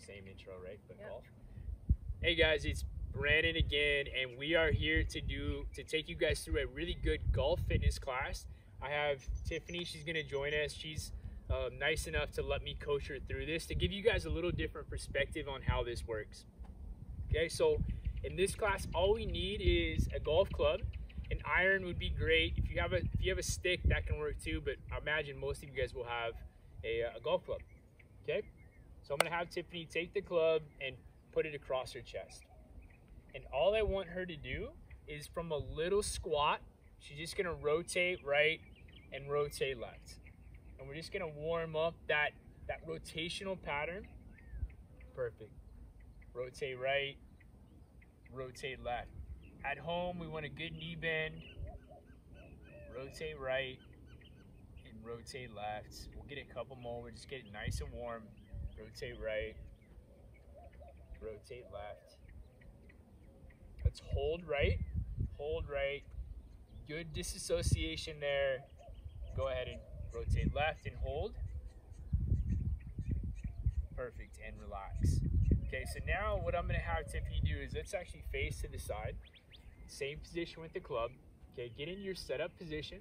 same intro, right? But Yep. golf. Hey guys, it's Brandon again, and we are here to take you guys through a really good golf fitness class. I have Tiffany. She's going to join us. She's nice enough to let me coach her through this to give you guys a little different perspective on how this works. Okay, so in this class, all we need is a golf club. An iron would be great. If you have a stick, that can work too. But I imagine most of you guys will have a golf club. Okay, so I'm gonna have Tiffany take the club and put it across her chest. And all I want her to do is from a little squat, she's just gonna rotate right and rotate left. And we're just gonna warm up that rotational pattern. Perfect. Rotate right, rotate left. At home, we want a good knee bend. Rotate right and rotate left. We'll get a couple more. We'll just get it nice and warm. Rotate right, rotate left. Let's hold right, good disassociation there. Go ahead and rotate left and hold. Perfect, and relax. Okay, so now what I'm gonna have Tiffany do is let's actually face to the side. Same position with the club. Okay, get in your setup position.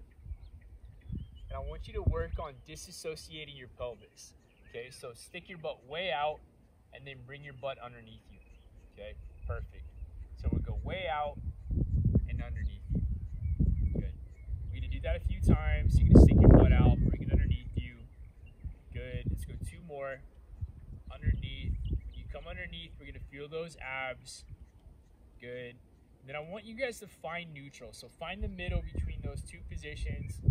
And I want you to work on disassociating your pelvis. Okay, so stick your butt way out and then bring your butt underneath you. Okay, perfect. So we'll go way out and underneath you. Good. We're gonna do that a few times. You're gonna stick your butt out, bring it underneath you. Good. Let's go two more. Underneath. You come underneath, we're gonna feel those abs. Good. And then I want you guys to find neutral. So find the middle between those two positions,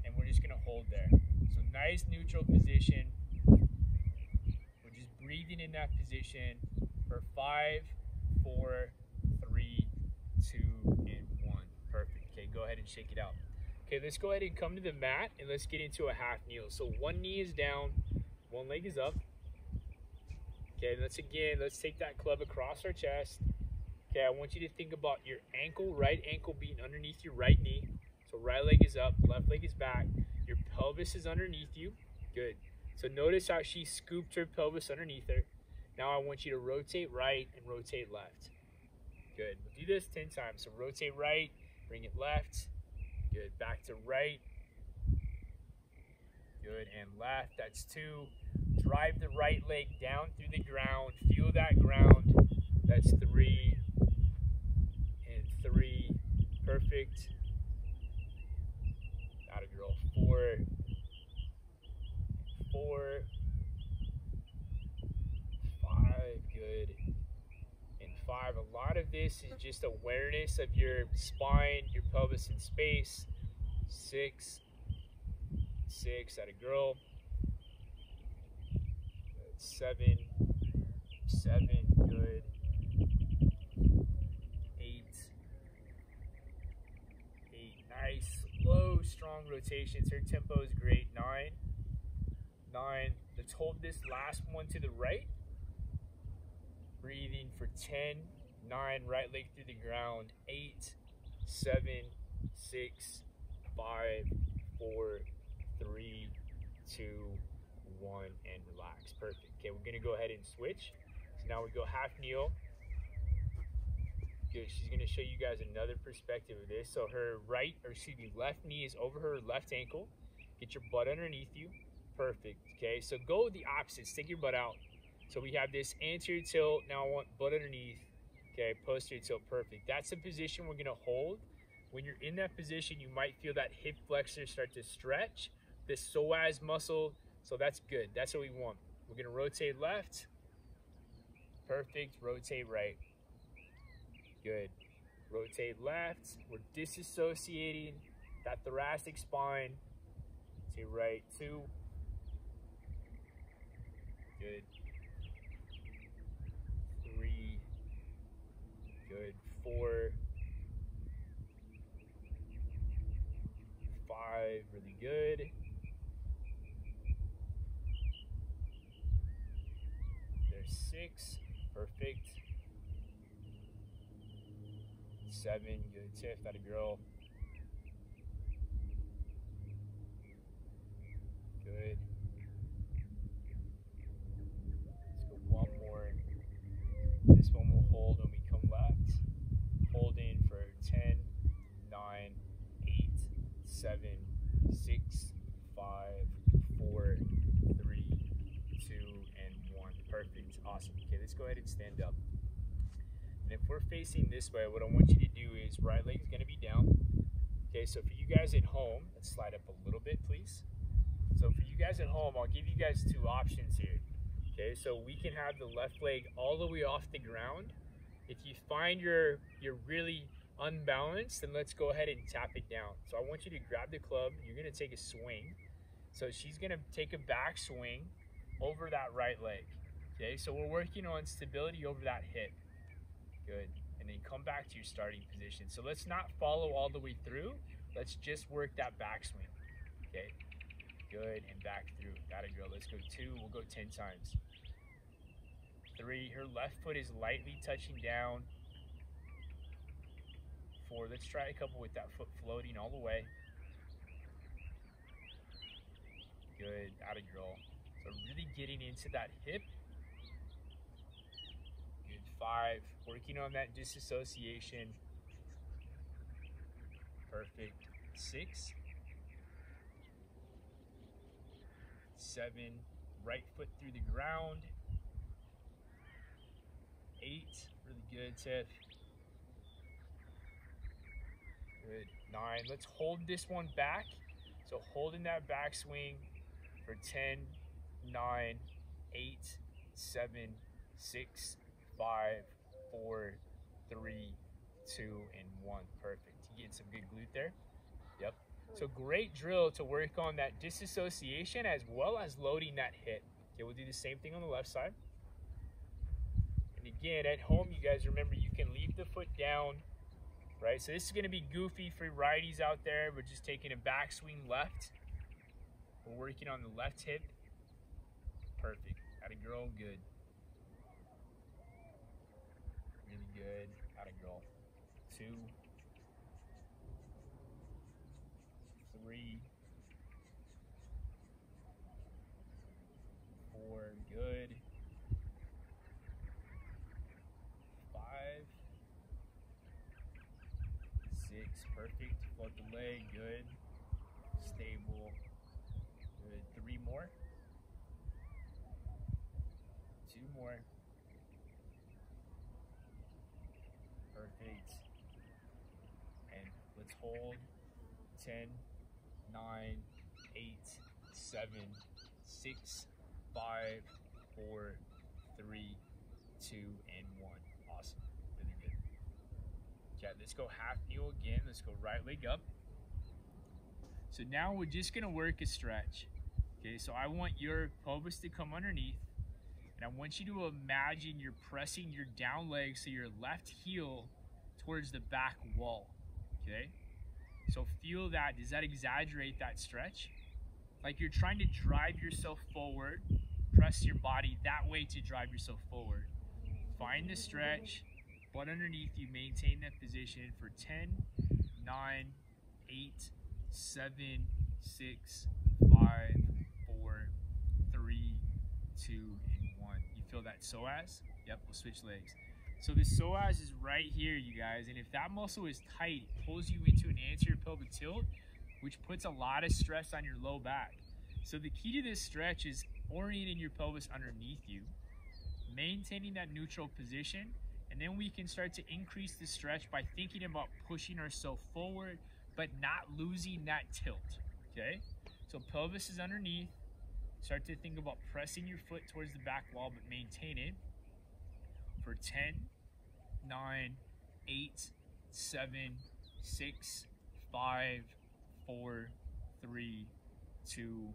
and we're just gonna hold there. So nice neutral position. We're just breathing in that position for 5, 4, 3, 2, and 1. Perfect. Okay, go ahead and shake it out. Okay, let's go ahead and come to the mat and let's get into a half kneel. So one knee is down, one leg is up. Okay, let's take that club across our chest. Okay, I want you to think about your ankle, right ankle being underneath your right knee. So right leg is up, left leg is back. Your pelvis is underneath you. Good. So notice how she scooped her pelvis underneath her. Now I want you to rotate right and rotate left. Good. We'll do this 10 times. So rotate right, bring it left. Good. Back to right. Good. And left. That's 2. Drive the right leg down through the ground. Feel that ground. That's 3. And 3. Perfect. Atta girl. 4. 4. 5. Good. And 5. A lot of this is just awareness of your spine, your pelvis in space. 6. 6. Atta girl. 7. 7. Good. 8. 8. Nice. Slow, strong rotations. Her tempo is great. 9. 9. Let's hold this last one to the right. Breathing for 10. 9. Right leg through the ground. 8. 7. 6. 5. 4. 3. 2. 1. And relax. Perfect. Okay, we're gonna go ahead and switch. So now we go half kneel. Good. She's gonna show you guys another perspective of this. So her left knee is over her left ankle. Get your butt underneath you. Perfect. Okay, so go the opposite. Stick your butt out. So we have this anterior tilt. Now I want butt underneath. Okay, posterior tilt. Perfect. That's the position we're gonna hold. When you're in that position, you might feel that hip flexor start to stretch, the psoas muscle. So that's good. That's what we want. We're gonna rotate left. Perfect. Rotate right. Good. Rotate left. We're disassociating that thoracic spine. Rotate right. 2. Good. 3. Good. 4. 5. Really good. There's 6. Perfect. 7. Good. Tiff. That a girl. Good. Let's go one 7, 6, 5, 4, 3, 2, and 1. Perfect. Awesome. Okay, let's go ahead and stand up. And if we're facing this way, what I want you to do is right leg is going to be down. Okay, so for you guys at home, let's slide up a little bit, please. So for you guys at home, I'll give you guys two options here. Okay, so we can have the left leg all the way off the ground. If you find you're really unbalanced, then let's go ahead and tap it down. So I want you to grab the club. You're going to take a swing. So she's going to take a back swing over that right leg. Okay, so we're working on stability over that hip. Good. And then come back to your starting position. So let's not follow all the way through. Let's just work that back swing. Okay. Good. And back through. Got it, girl. Let's go 2. We'll go 10 times. 3. Her left foot is lightly touching down. 4. Let's try a couple with that foot floating all the way. Good. Got it, girl. So really getting into that hip. 5, working on that disassociation. Perfect. 6, 7, right foot through the ground. 8, really good, Tiff. Good. 9, let's hold this one back. So holding that back swing for 10, 9, 8, 7, 6, 5, 4, 3, 2, and 1. Perfect. You getting some good glute there? Yep. So great drill to work on that disassociation as well as loading that hip. Okay, we'll do the same thing on the left side. And again, at home, you guys remember you can leave the foot down, right? So this is going to be goofy for righties out there. We're just taking a backswing left. We're working on the left hip. Perfect. Got a girl. Good. Good. Got a girl. 2, 3, 4. Good. 5, 6. Perfect. Float the leg. Good. Stable. Good. 3 more. 2 more. Perfect. And let's hold. 10, 9, 8, 7, 6, 5, 4, 3, 2, and 1. Awesome. Really good. Okay, let's go half kneel again. Let's go right leg up. So now we're just going to work a stretch. Okay, so I want your pelvis to come underneath. And I want you to imagine you're pressing your down leg, so your left heel towards the back wall, okay? So feel that. Does that exaggerate that stretch? Like you're trying to drive yourself forward, press your body that way to drive yourself forward. Find the stretch, butt underneath you, maintain that position for 10, 9, 8, 7, 6, 5, 4, 3, 2, and 1. You feel that psoas? Yep, we'll switch legs. So the psoas is right here, you guys, and if that muscle is tight, it pulls you into an anterior pelvic tilt, which puts a lot of stress on your low back. So the key to this stretch is orienting your pelvis underneath you, maintaining that neutral position, and then we can start to increase the stretch by thinking about pushing ourselves forward, but not losing that tilt, okay? So pelvis is underneath. Start to think about pressing your foot towards the back wall, but maintain it for 10, 9, 8, 7, 6, 5, 4, 3, 2,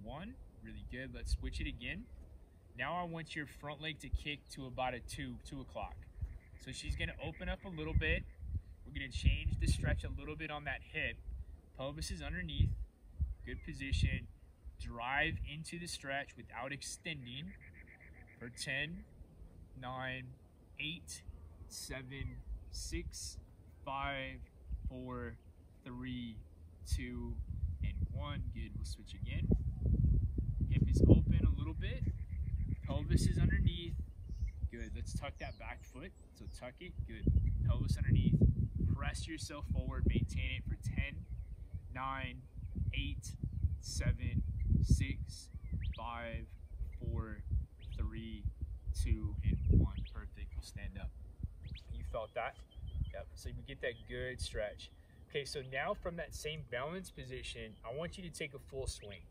1. Really good. Let's switch it again. Now I want your front leg to kick to about a 2 o'clock. So she's going to open up a little bit. We're going to change the stretch a little bit on that hip. Pelvis is underneath. Good position. Drive into the stretch without extending for 10, 9, 8, 7, 6, 5, 4, 3, 2, and 1. Good. We'll switch again. Hip is open a little bit. Pelvis is underneath. Good. Let's tuck that back foot. So tuck it. Good. Pelvis underneath. Press yourself forward. Maintain it for 10, 9, 8, 7, 6, 5, 4, 3, 2, and 1. Perfect. We'll stand up. You felt that? Yep. So we get that good stretch. Okay, so now from that same balance position, I want you to take a full swing.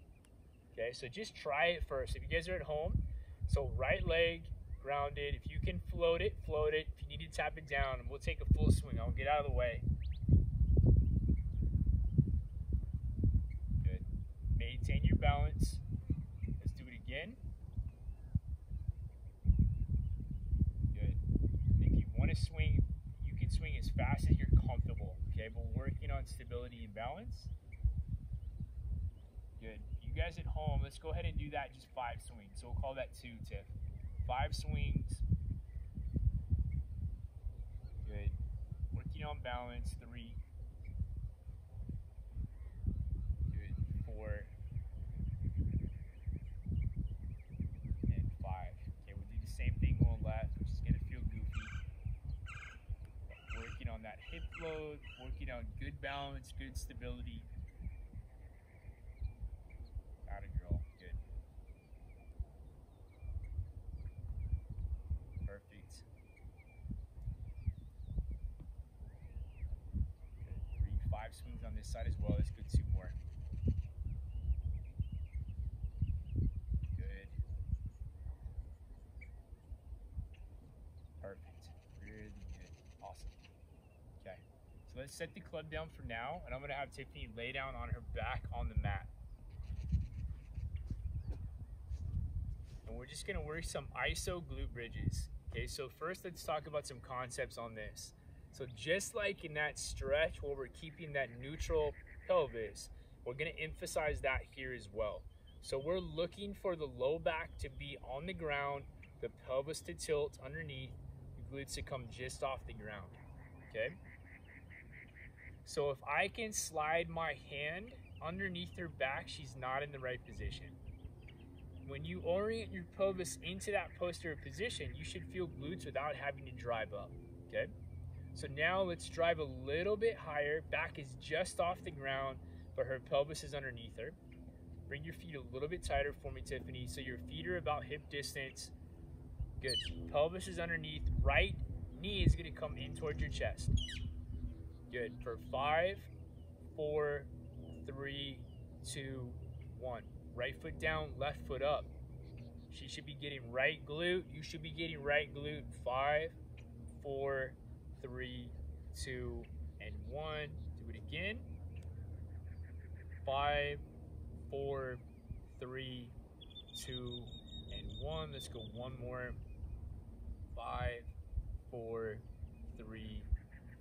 Okay, so just try it first. If you guys are at home, so right leg grounded. If you can float it, float it. If you need to tap it down, and we'll take a full swing. I'll get out of the way. Good. Maintain your balance. Let's do it again. Good. If you want to swing, you can swing as fast as you're comfortable. Okay, but we're working on stability and balance. Good. You guys at home, let's go ahead and do that just 5 swings. So we'll call that 2, Tiff. 5 swings. Good. Working on balance. 3. Good. 4. And 5. Okay, we'll do the same thing on left, which is going to feel goofy. Working on that hip float, working on good balance, good stability. Atta girl. Good. Perfect. Good. 3, 5 swings on this side as well. Let's go 2 more. Good. Perfect. Really good. Awesome. Okay. So let's set the club down for now, and I'm going to have Tiffany lay down on her back on the mat. And we're just going to work some iso glute bridges. Okay, so first let's talk about some concepts on this. So just like in that stretch where we're keeping that neutral pelvis, we're going to emphasize that here as well. So we're looking for the low back to be on the ground, the pelvis to tilt underneath, the glutes to come just off the ground. Okay? So if I can slide my hand underneath her back, she's not in the right position. When you orient your pelvis into that posterior position, you should feel glutes without having to drive up, okay? So now let's drive a little bit higher. Back is just off the ground, but her pelvis is underneath her. Bring your feet a little bit tighter for me, Tiffany, so your feet are about hip distance. Good. Pelvis is underneath. Right knee is going to come in towards your chest. Good. For 5, 4, 3, 2, 1. Right foot down, left foot up. She should be getting right glute. You should be getting right glute. 5, 4, 3, 2, and 1. Do it again. 5, 4, 3, 2, and 1. Let's go one more. 5, 4, 3,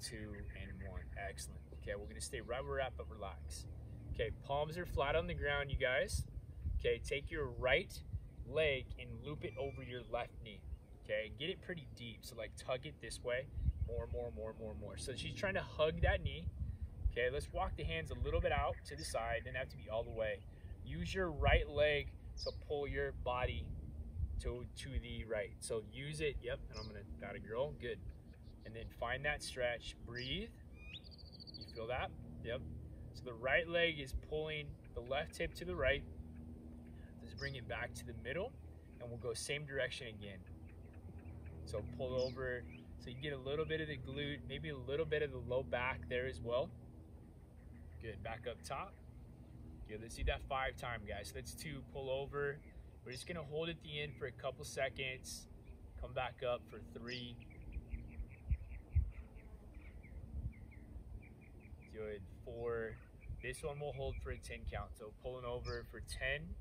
2, and 1. Excellent. Okay, we're going to stay right where we're at, but relax. Okay, palms are flat on the ground, you guys. Okay, take your right leg and loop it over your left knee. Okay, get it pretty deep. So like tug it this way. More. So she's trying to hug that knee. Okay, let's walk the hands a little bit out to the side. Doesn't have to be all the way. Use your right leg to pull your body to the right. So use it. Yep, and I'm gonna, got a girl. Good. And then find that stretch. Breathe. You feel that? Yep. So the right leg is pulling the left hip to the right. Let's bring it back to the middle, and we'll go same direction again. So pull over, so you get a little bit of the glute, maybe a little bit of the low back there as well. Good, back up top. Good, let's do that 5 times, guys. So that's 2, pull over. We're just gonna hold at the end for a couple seconds. Come back up for 3. Good, 4. This one we'll hold for a 10 count. So pulling over for 10,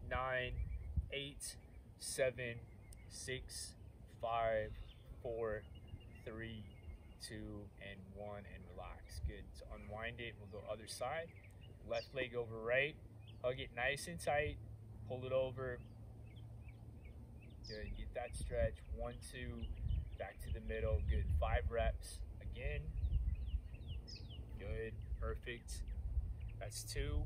9, 8, 7, 6, 5, 4, 3, 2, and 1, and relax. Good. So unwind it. We'll go other side. Left leg over right. Hug it nice and tight. Pull it over. Good. Get that stretch. 1, 2. Back to the middle. Good. 5 reps. Again. Good. Perfect. That's 2.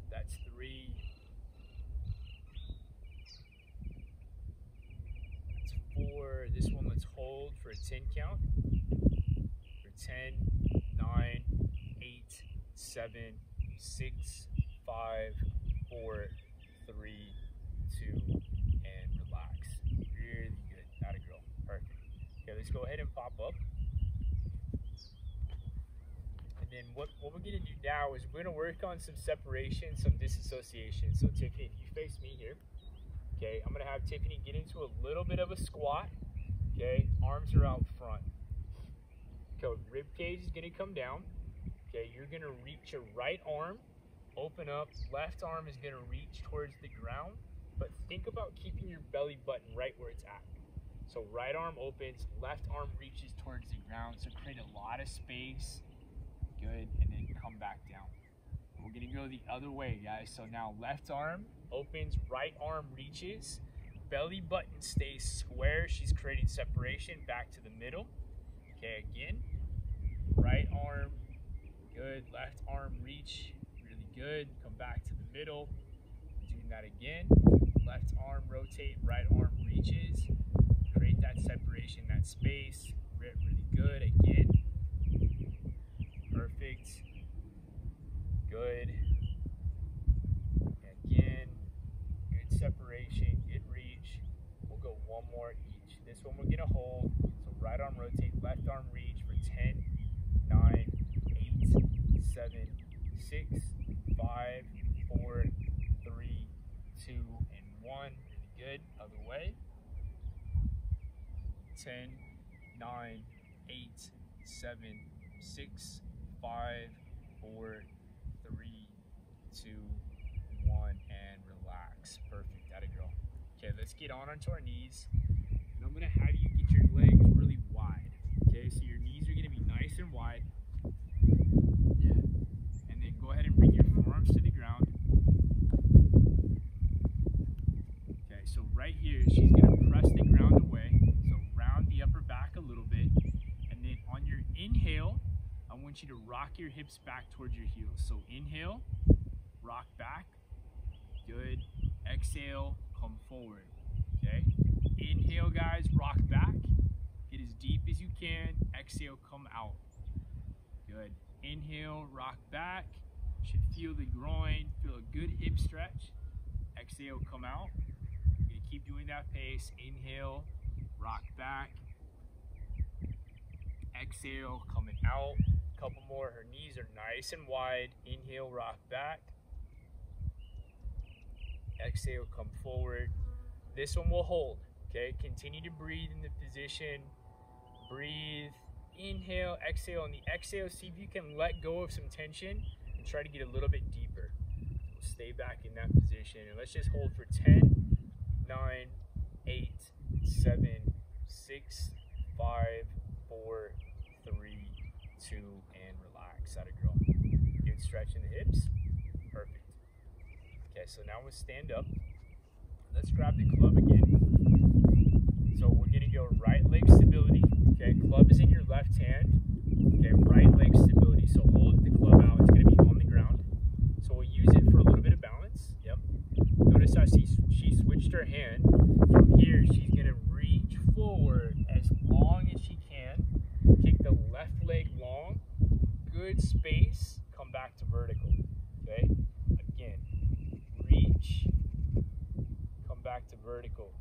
That's 3. That's 4. This one let's hold for a 10 count. For 10, 9, 8, 7, 6, 5, 4, 3, 2, and relax. Really good. Not a girl. Perfect. Okay, let's go ahead and pop up. And then what we're going to do now is we're going to work on some separation, some disassociation. So Tiffany, if you face me here, okay, I'm going to have Tiffany get into a little bit of a squat. Okay, arms are out front. Okay, rib cage is going to come down. Okay, you're going to reach your right arm, open up, left arm is going to reach towards the ground, but think about keeping your belly button right where it's at. So right arm opens, left arm reaches towards the ground, so create a lot of space. Good, and then come back down. We're going to go the other way, guys. So now left arm opens, right arm reaches, belly button stays square. She's creating separation back to the middle. Okay, again, right arm, good, left arm reach, really good, come back to the middle, doing that again, left arm rotate, right arm reaches, create that separation, that space, really good, again, perfect, good, again, good separation, good reach. We'll go one more each. This one we're gonna hold, so right arm rotate, left arm reach for 10, 9, 8, 7, 6, 5, 4, 3, 2, and 1. Really good. Other way. 10, 9, 8, 7, 6, 5, 4, 3, 2, 1, and relax. Perfect. Atta girl. Okay, let's get onto our knees. And I'm going to have you get your legs really wide. Okay, so your knees are going to be nice and wide. Yeah. And then go ahead and bring your forearms to the ground. Okay, so right here, she's going to press the ground away. So round the upper back a little bit. And then on your inhale, I want you to rock your hips back towards your heels. So inhale, rock back. Good. Exhale, come forward. Okay. Inhale, guys, rock back. Get as deep as you can. Exhale, come out. Good. Inhale, rock back. Should feel the groin, feel a good hip stretch. Exhale, come out. You're gonna keep doing that pace. Inhale, rock back. Exhale, coming out. Couple more. Her knees are nice and wide. Inhale, rock back. Exhale, come forward. This one will hold. Okay, continue to breathe in the position. Breathe. Inhale, exhale. On the exhale, see if you can let go of some tension and try to get a little bit deeper. So stay back in that position. And let's just hold for 10, 9, 8, 7, 6, 5, 4, 3, 2, and relax. Atta girl. Good stretch in the hips. Perfect. Okay, so now we'll stand up. Let's grab the club again. So we're gonna go right leg stability. Okay, club is in your left hand. Okay, right leg stability. So hold the club out. It's gonna be on the ground. So we'll use it for a little bit of balance. Yep. Notice how she switched her hand. From here, she's gonna reach forward as long as she can. Kick the left leg long. Good space. Come back to vertical. Okay. Again. Reach. Come back to vertical.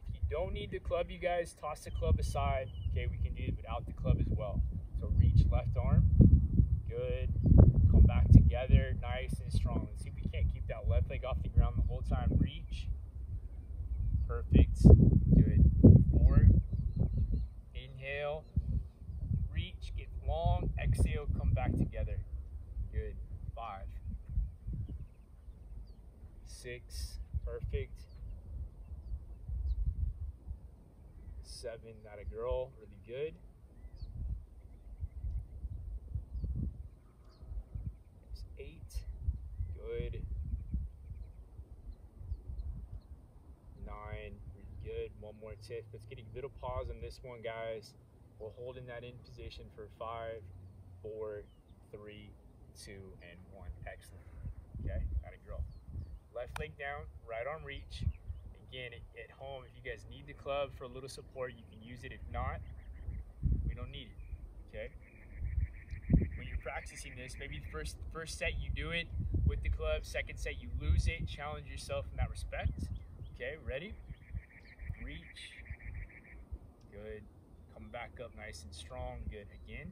If you don't need the club, you guys, toss the club aside. Okay, we can do it without the club as well. So reach left arm. Good. Come back together, nice and strong. Let's see if we can't keep that left leg off the ground the whole time. Reach. Perfect. Good. 4. Inhale. Reach, get long. Exhale, come back together. Good. 5. 6. Perfect. 7. Not a girl. Really good. 8. Good. 9. Really good. One more tip. Let's get a little pause on this one, guys. We're holding that in position for 5, 4, 3, 2, and 1. Excellent. Okay, got a girl. Left leg down, right arm reach. Again, at home, if you guys need the club for a little support, you can use it. If not, we don't need it. Okay. you're practicing this, maybe the first set you do it with the club, second set you lose it. Challenge yourself in that respect. Okay, ready? Reach. Good. Come back up nice and strong. Good. Again.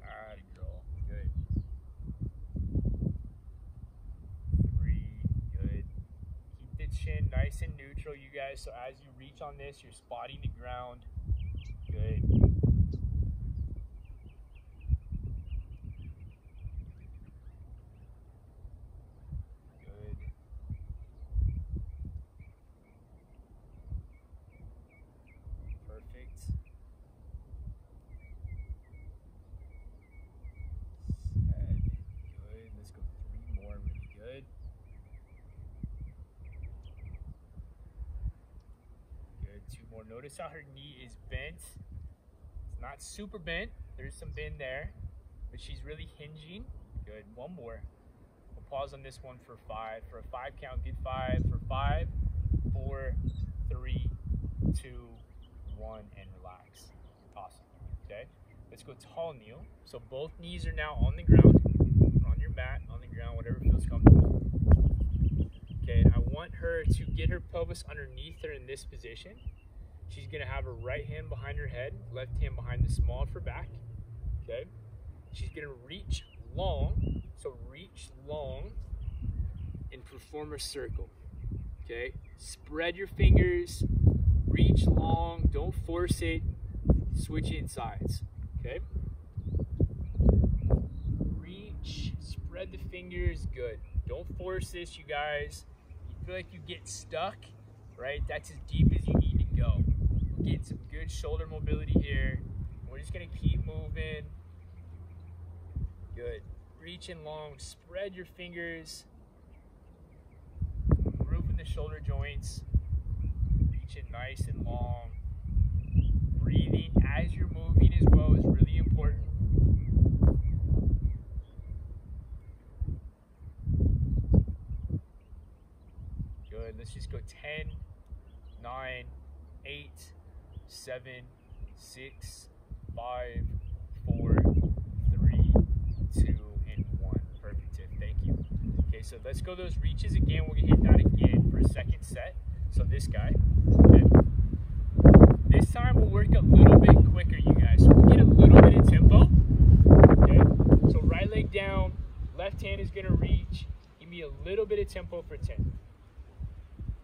Alright, girl. Good. 3. Good. Keep the chin nice and neutral, you guys. So as you reach on this, you're spotting the ground. Good. Good. Perfect. Good. Let's go 3 more. Really good. Good. 2 more. Notice how her knee is bent. It's not super bent. There's some bend there, but she's really hinging. Good. 1 more. We'll pause on this one for 5. For a 5 count, good 5. For 5, 4, 3, 2, 1, and relax. Awesome. Okay. Let's go tall kneel. So both knees are now on the ground, on your mat, on the ground, whatever feels comfortable. Okay, and I want her to get her pelvis underneath her in this position. She's gonna have her right hand behind her head, left hand behind the small of her back. Okay, she's gonna reach long. So reach long and perform a circle. Okay, spread your fingers, reach long, don't force it, switch insides. Okay, reach, spread the fingers, good. Don't force this, you guys. You feel like you get stuck, right? That's as deep as you need to go. We're getting some good shoulder mobility here. We're just gonna keep moving. Good. Reaching long, spread your fingers. Grooving the shoulder joints. Reaching nice and long. Breathing as you're moving as well is really important. Good. Let's just go 10, 9, 8, 7, 6, 5, 4, 3, 2, and 1. Perfect, Tiff. Thank you. Okay, so let's go those reaches again. We're gonna hit that again for a second set. So this guy. Okay. This time we'll work a little bit quicker, you guys. So we'll get a little bit of tempo. Okay. So right leg down, left hand is gonna reach. Give me a little bit of tempo for 10.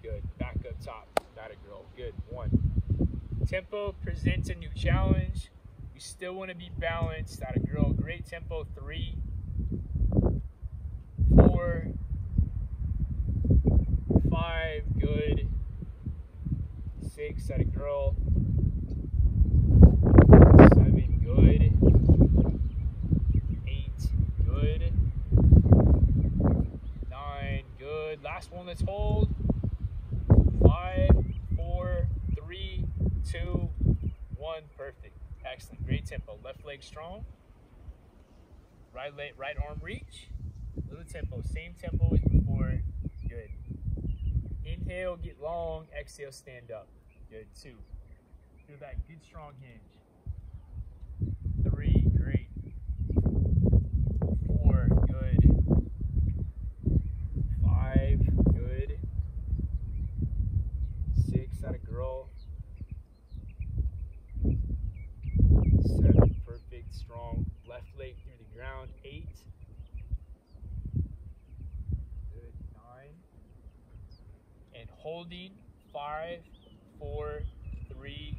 Good. Back up top. Got it, girl. Good. 1. Tempo presents a new challenge. You still want to be balanced. Got it, girl. Great tempo. 3, 4, 5. Good. 6. Got it, girl. 7. Good. 8. Good. 9. Good. Last one. Let's hold. 5, 4, 3, 2, 1. Perfect. Excellent. Great tempo. Left leg strong. Right arm reach. Little tempo. Same tempo as before. Good. Inhale, get long. Exhale, stand up. Good. 2. Feel that good strong hinge. 3. Great. 4. Good. 5. Good. 6. That a girl. 7. Perfect. Strong. Left leg through the ground. 8. Good. 9. And holding. 5, 4, 3,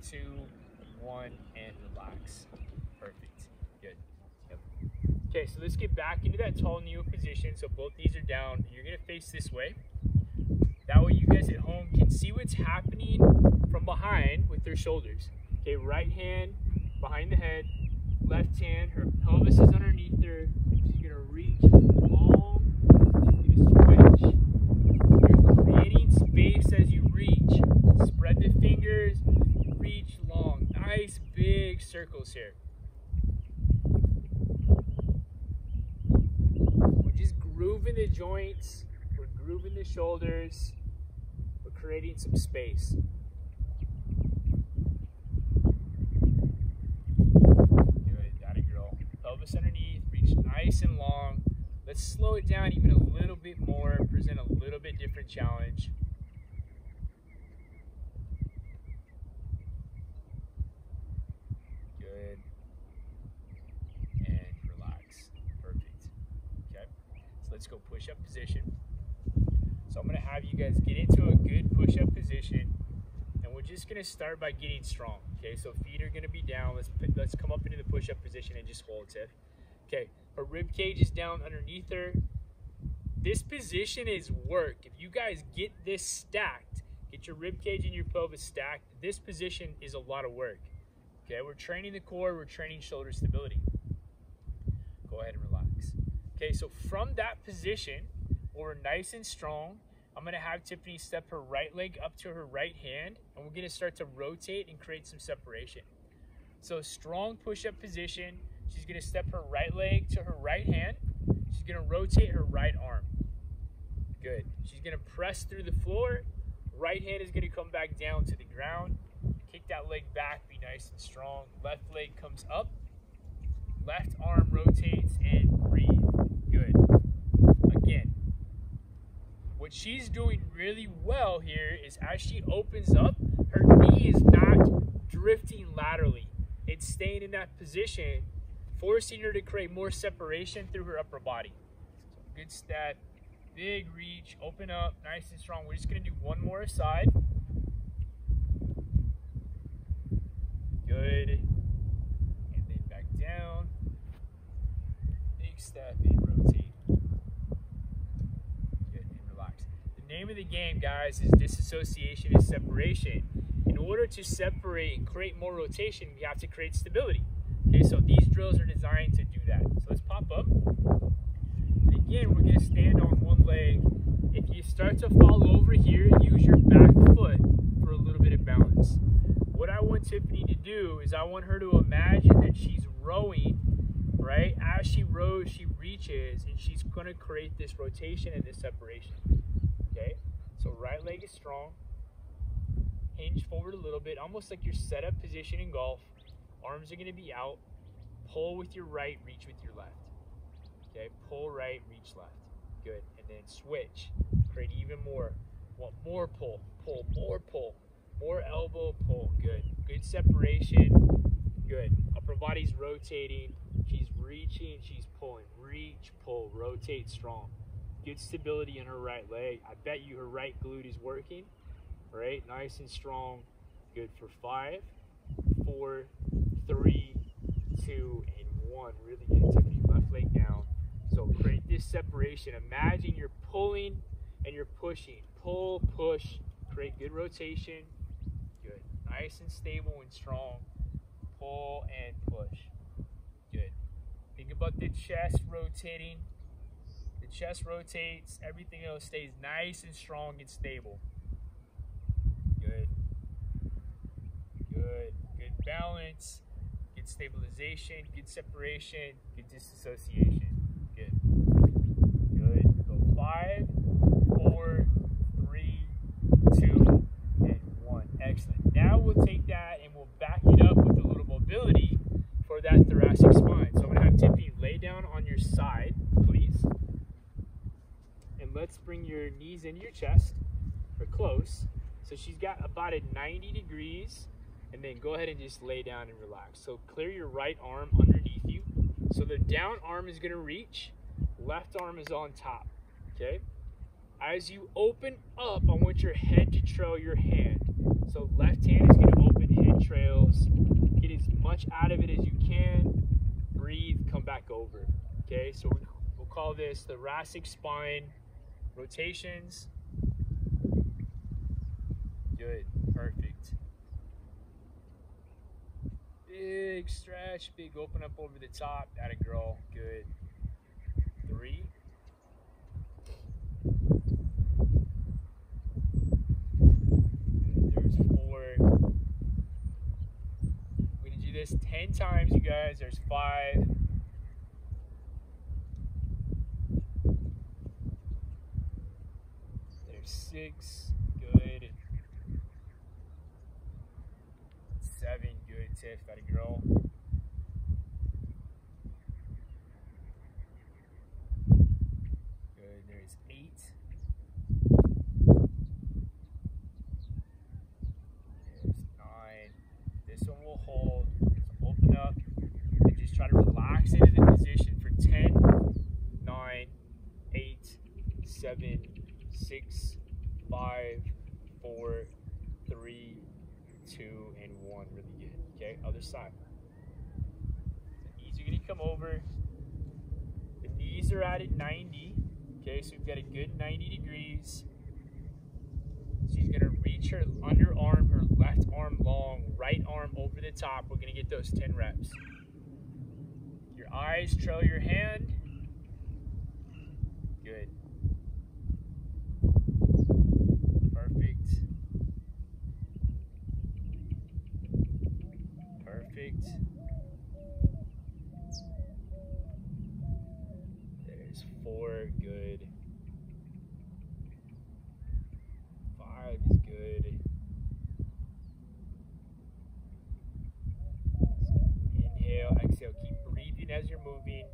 2, 1, and relax. Perfect. Good. Yep. Okay, so let's get back into that tall kneel position. So both knees are down. You're gonna face this way. That way you guys at home can see what's happening from behind with their shoulders. Okay, right hand behind the head, left hand, her pelvis is underneath her. She's gonna reach long, she's gonna switch. You're creating space as you reach. Spread the fingers, reach long. Nice big circles here. We're just grooving the joints, we're grooving the shoulders. Creating some space. nice and long. Let's slow it down even a little bit more, present a little bit different challenge. Good. And relax. Perfect. Okay. So let's go push-up position. So I'm going to have you guys get into a good push-up position, and we're just going to start by getting strong. Okay, so feet are going to be down. Let's come up into the push-up position and just hold, Tiff. Okay, her rib cage is down underneath her. This position is work. If you guys get this stacked, get your rib cage and your pelvis stacked, this position is a lot of work. Okay, we're training the core, we're training shoulder stability. Go ahead and relax. Okay, so from that position, we're nice and strong. I'm gonna have Tiffany step her right leg up to her right hand, and we're gonna start to rotate and create some separation. So strong push-up position. She's gonna step her right leg to her right hand. She's gonna rotate her right arm. Good. She's gonna press through the floor. Right hand is gonna come back down to the ground. Kick that leg back, be nice and strong. Left leg comes up. Left arm rotates and breathe. Good. Again. What she's doing really well here is as she opens up, her knee is not drifting laterally. It's staying in that position, forcing her to create more separation through her upper body. So good step, big reach, open up, nice and strong. We're just gonna do one more aside. Good. And then back down. Big step and rotate. Good, and relax. The name of the game, guys, is disassociation and separation. In order to separate and create more rotation, we have to create stability. Okay, so these drills are designed to do that. So let's pop up. And again, we're gonna stand on one leg. If you start to fall over here, use your back foot for a little bit of balance. What I want Tiffany to do is I want her to imagine that she's rowing, right? As she rows, she reaches, and she's gonna create this rotation and this separation. Okay, so right leg is strong. Hinge forward a little bit, almost like your setup position in golf. Arms are gonna be out. Pull with your right, reach with your left. Okay, pull right, reach left. Good, and then switch. Create even more. Want more pull, pull, more pull. More elbow, pull, good. Good separation, good. Upper body's rotating. She's reaching, she's pulling. Reach, pull, rotate strong. Good stability in her right leg. I bet you her right glute is working. Right, nice and strong. Good for 5, 4, 3, 2, and 1. Really good, Tiffany. Left leg down. So create this separation. Imagine you're pulling and you're pushing. Pull, push, create good rotation. Good. Nice and stable and strong. Pull and push. Good. Think about the chest rotating. The chest rotates. Everything else stays nice and strong and stable. Good. Good. Good balance. Good stabilization. Good separation. Good disassociation. Good. Good. Go 5, 4, 3, 2, and 1. Excellent. Now we'll take that and we'll back it up with a little mobility for that thoracic spine. So I'm going to have Tiffany lay down on your side, please. And let's bring your knees into your chest, or close. So she's got about a 90 degrees, and then go ahead and just lay down and relax. So clear your right arm underneath you. So the down arm is going to reach, left arm is on top, okay? As you open up, I want your head to trail your hand. So left hand is going to open, head trails. Get as much out of it as you can. Breathe, come back over, okay? So we'll call this thoracic spine rotations. Good, perfect. Big stretch, big open up over the top. Atta girl, good. 3. There's 4. We're gonna do this 10 times, you guys. There's 5. There's 6. Good. 7, good, Tiff, gotta girl. relax into the position for 10, 9, 8, 7, 6, 5, 4, 3, 2, and 1. Really good. Okay, other side. The knees are going to come over. The knees are at 90. Okay, so we've got a good 90 degrees. She's going to reach her underarm, her left arm long, right arm over the top. We're going to get those 10 reps. Your eyes trail your hand. Good. Perfect. Perfect. There's 4. Good. 5 is good. Inhale, exhale. Keep breathing as you're moving.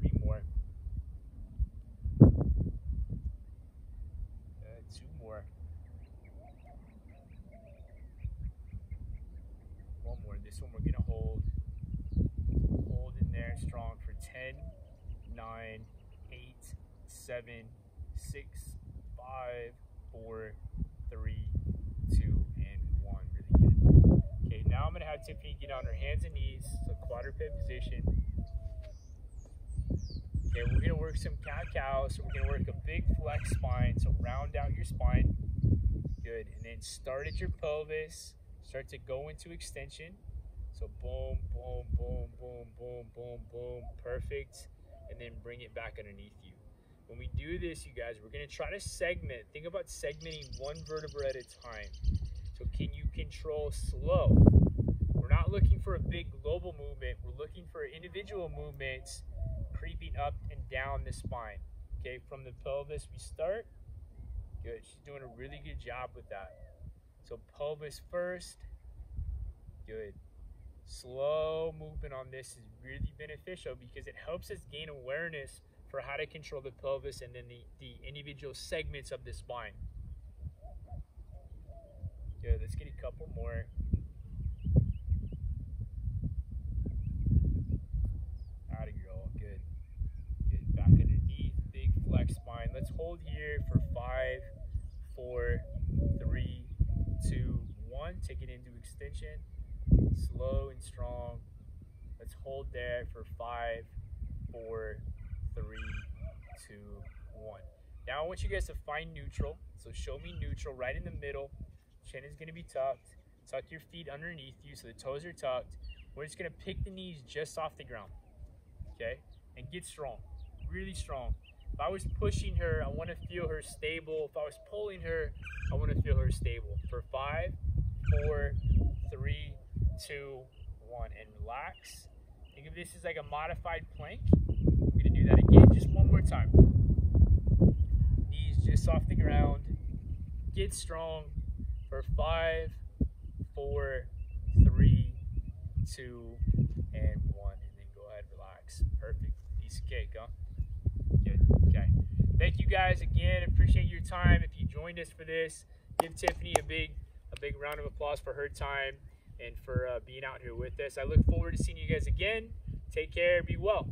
3 more. 2 more. 1 more. This one we're going to hold. Hold in there strong for 10, 9, 8, 7, 6, 5, 4, 3, 2, and 1. Really good. Okay, now I'm going to have Tiffany get on her hands and knees, so quadruped position. Okay, we're going to work some cat-cow, so we're going to work a big flex spine, so round out your spine. Good, and then start at your pelvis, start to go into extension. So boom, boom, boom, boom, boom, boom, boom, perfect, and then bring it back underneath you. When we do this, you guys, we're going to try to segment. Think about segmenting one vertebra at a time. So can you control slow? We're not looking for a big global movement. We're looking for individual movements creeping up and down the spine. Okay, from the pelvis we start. Good. She's doing a really good job with that. So pelvis first. Good. Slow movement on this is really beneficial because it helps us gain awareness for how to control the pelvis and then the individual segments of the spine. Good, let's get a couple more. Atta girl, good. Good, back underneath, big flex spine. Let's hold here for 5, 4, 3, 2, 1. Take it into extension. Slow and strong. Let's hold there for 5, 4, 3, 2, 1. Now I want you guys to find neutral. So show me neutral right in the middle. Chin is going to be tucked. Tuck your feet underneath you so the toes are tucked. We're just going to pick the knees just off the ground. Okay? And get strong. Really strong. If I was pushing her, I want to feel her stable. If I was pulling her, I want to feel her stable. For 5, 4, 3, 2, 1. And relax. Think of this as like a modified plank. We're going to do that again, just one more time. Knees just off the ground. Get strong for 5, 4, 3, 2, and 1. And then go ahead, relax. Perfect. Piece of cake, huh? Good. Okay. Thank you guys again. Appreciate your time. If you joined us for this, give Tiffany a big round of applause for her time and for being out here with us. I look forward to seeing you guys again. Take care. Be well.